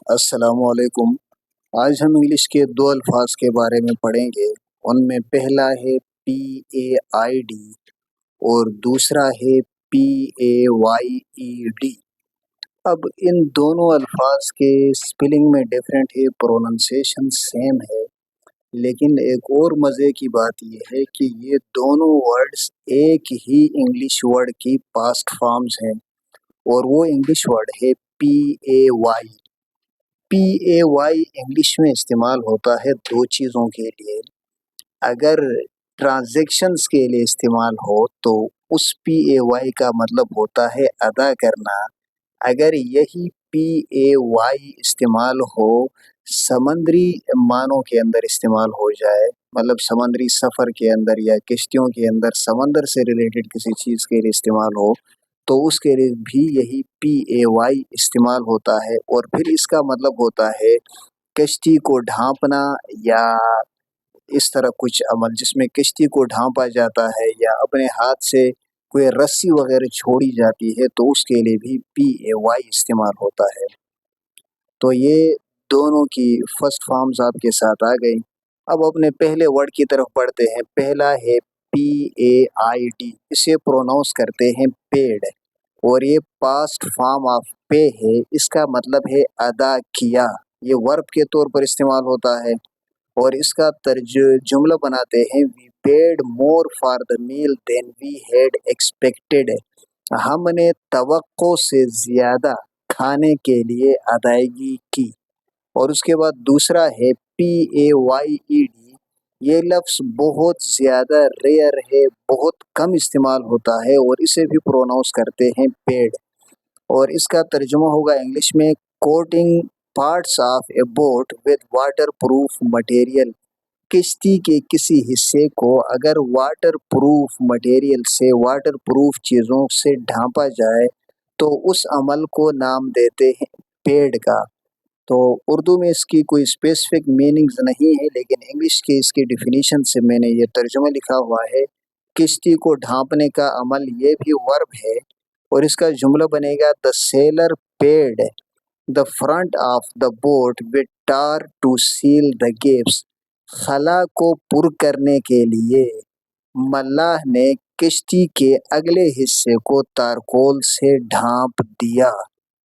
السلام علیکم۔ آج ہم انگلش کے دو الفاظ کے بارے میں پڑھیں گے۔ ان میں پہلا ہے PAID اور دوسرا ہے PAYED۔ اب ان دونوں الفاظ کے سپیلنگ میں ڈیفرنٹ ہے، پروننسیشن سیم ہے، لیکن ایک اور مزے کی بات یہ ہے کہ یہ دونوں ورڈز ایک ہی انگلش ورڈ کی پاسٹ فارمز ہیں، اور وہ انگلش ورڈ ہے PAY۔ PAY انگلش میں استعمال ہوتا ہے دو چیزوں کے لیے۔ اگر ٹرانزیکشنز کے لیے استعمال ہو تو اس PAY کا مطلب ہوتا ہے ادا کرنا۔ اگر یہی PAY استعمال ہو سمندری معنوں کے اندر استعمال ہو جائے، مطلب سمندری سفر کے اندر یا کشتیوں کے اندر سمندر سے ریلیٹڈ کسی چیز کے لیے استعمال ہو، تو اس کے لیے بھی یہی PAY استعمال ہوتا ہے، اور پھر اس کا مطلب ہوتا ہے کشتی کو ڈھانپنا یا اس طرح کچھ عمل جس میں کشتی کو ڈھانپا جاتا ہے یا اپنے ہاتھ سے کوئی رسی وغیرہ چھوڑی جاتی ہے، تو اس کے لیے بھی PAY استعمال ہوتا ہے۔ تو یہ دونوں کی فرسٹ فارمز آپ کے ساتھ آ گئی۔ اب اپنے پہلے ورڈ کی طرف پڑھتے ہیں۔ پہلا ہے PAID، اسے پروناؤنس کرتے ہیں پیڈ، اور یہ پاسٹ فارم آف پے ہے۔ اس کا مطلب ہے ادا کیا، یہ ورب کے طور پر استعمال ہوتا ہے، اور اس کا جملہ بناتے ہیں we paid more for the meal than we had expected, ہم نے توقع سے زیادہ کھانے کے لیے ادائیگی کی۔ اور اس کے بعد دوسرا ہے PAYED، یہ لفظ بہت زیادہ ریئر ہے، بہت کم استعمال ہوتا ہے، اور اسے بھی پروناؤنس کرتے ہیں پیڈ، اور اس کا ترجمہ ہوگا انگلش میں coating parts of a boat with waterproof material, کشتی کے کسی حصے کو اگر واٹر پروف مٹیریل سے، واٹر پروف چیزوں سے ڈھانپا جائے تو اس عمل کو نام دیتے ہیں پیڈ کا۔ تو اردو میں اس کی کوئی اسپیسیفک میننگز نہیں ہے، لیکن انگلش کے اس کی ڈیفینیشن سے میں نے یہ ترجمہ لکھا ہوا ہے۔ کشتی کو ڈھانپنے کا عمل یہ بھی ورب ہے، اور اس کا جملہ بنے گا the sailor paid the front of the boat with tar to seal the gaps، خلا کو پر کرنے کے لیے ملاح نے کشتی کے اگلے حصے کو تارکول سے ڈھانپ دیا۔